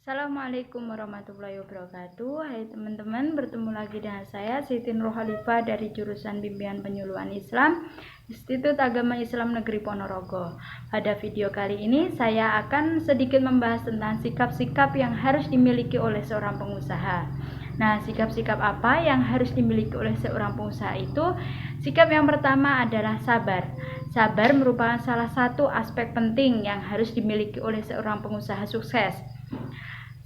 Assalamualaikum warahmatullahi wabarakatuh. Hai teman-teman, bertemu lagi dengan saya Siti Nurhalifah dari jurusan Bimbingan Penyuluhan Islam Institut Agama Islam Negeri Ponorogo. Pada video kali ini saya akan sedikit membahas tentang sikap-sikap yang harus dimiliki oleh seorang pengusaha. Nah, sikap-sikap apa yang harus dimiliki oleh seorang pengusaha itu? Sikap yang pertama adalah sabar. Sabar merupakan salah satu aspek penting yang harus dimiliki oleh seorang pengusaha sukses.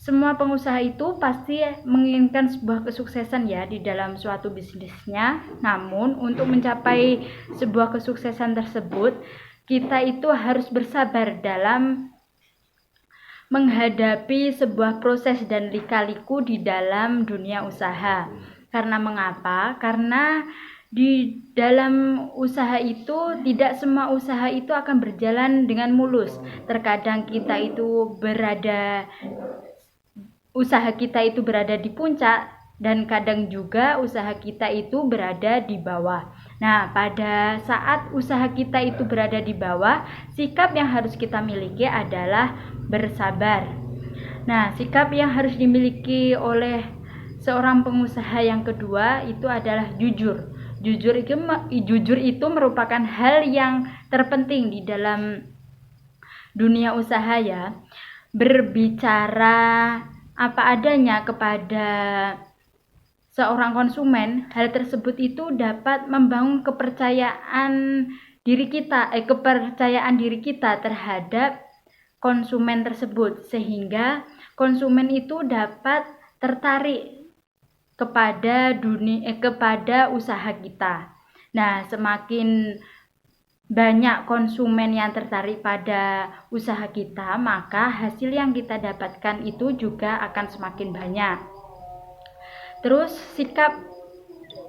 Semua pengusaha itu pasti menginginkan sebuah kesuksesan ya di dalam suatu bisnisnya. Namun untuk mencapai sebuah kesuksesan tersebut, kita itu harus bersabar dalam menghadapi sebuah proses dan lika-liku di dalam dunia usaha. Karena mengapa? Karena di dalam usaha itu tidak semua usaha itu akan berjalan dengan mulus. Terkadang usaha kita itu berada di puncak dan kadang juga usaha kita itu berada di bawah. Nah, pada saat usaha kita itu berada di bawah, sikap yang harus kita miliki adalah bersabar. Nah, sikap yang harus dimiliki oleh seorang pengusaha yang kedua itu adalah jujur. Jujur itu merupakan hal yang terpenting di dalam dunia usaha ya. Berbicara apa adanya kepada seorang konsumen, hal tersebut itu dapat membangun kepercayaan diri kita terhadap konsumen tersebut, sehingga konsumen itu dapat tertarik kepada usaha kita. Nah, semakin banyak konsumen yang tertarik pada usaha kita, maka hasil yang kita dapatkan itu juga akan semakin banyak. Terus sikap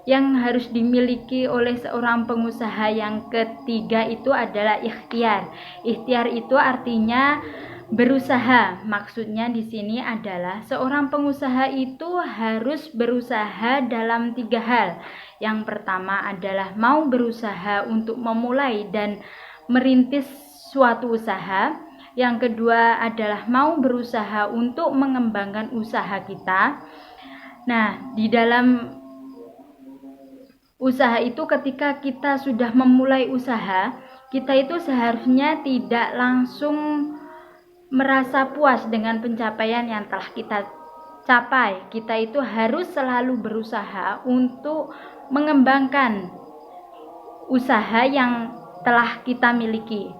yang harus dimiliki oleh seorang pengusaha yang ketiga itu adalah ikhtiar. Ikhtiar itu artinya berusaha. Maksudnya di sini adalah seorang pengusaha itu harus berusaha dalam 3 hal. Yang pertama adalah mau berusaha untuk memulai dan merintis suatu usaha. Yang kedua adalah mau berusaha untuk mengembangkan usaha kita. Nah, di dalam usaha itu ketika kita sudah memulai usaha, kita itu seharusnya tidak langsung merasa puas dengan pencapaian yang telah kita capai. Kita itu harus selalu berusaha untuk mengembangkan usaha yang telah kita miliki.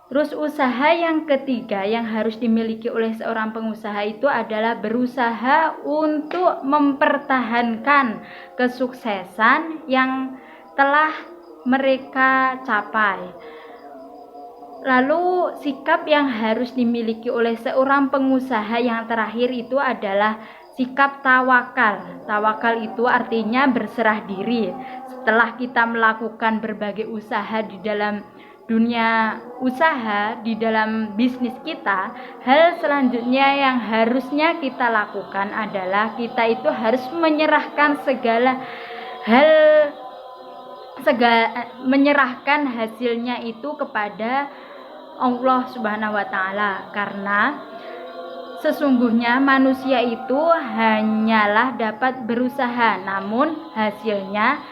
Terus usaha yang ketiga yang harus dimiliki oleh seorang pengusaha itu adalah berusaha untuk mempertahankan kesuksesan yang telah mereka capai. Lalu sikap yang harus dimiliki oleh seorang pengusaha yang terakhir itu adalah sikap tawakal. Tawakal itu artinya berserah diri. Setelah kita melakukan berbagai usaha di dalam dunia usaha, di dalam bisnis kita, hal selanjutnya yang harusnya kita lakukan adalah kita itu harus menyerahkan menyerahkan hasilnya itu kepada Allah Subhanahu wa Ta'ala, karena sesungguhnya manusia itu hanyalah dapat berusaha, namun hasilnya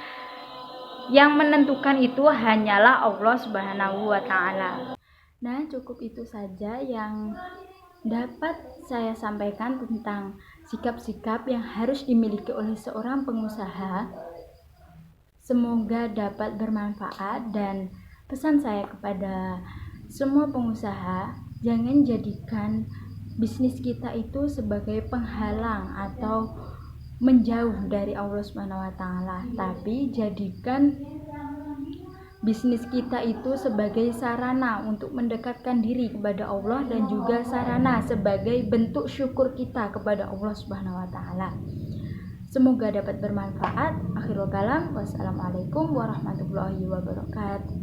yang menentukan itu hanyalah Allah Subhanahu wa Ta'ala. Nah, cukup itu saja yang dapat saya sampaikan tentang sikap-sikap yang harus dimiliki oleh seorang pengusaha. Semoga dapat bermanfaat, dan pesan saya kepada semua pengusaha, jangan jadikan bisnis kita itu sebagai penghalang atau menjauh dari Allah Subhanahu wa Ta'ala, tapi jadikan bisnis kita itu sebagai sarana untuk mendekatkan diri kepada Allah dan juga sarana sebagai bentuk syukur kita kepada Allah Subhanahu wa Ta'ala. Semoga dapat bermanfaat. Akhirul kalam, wassalamualaikum warahmatullahi wabarakatuh.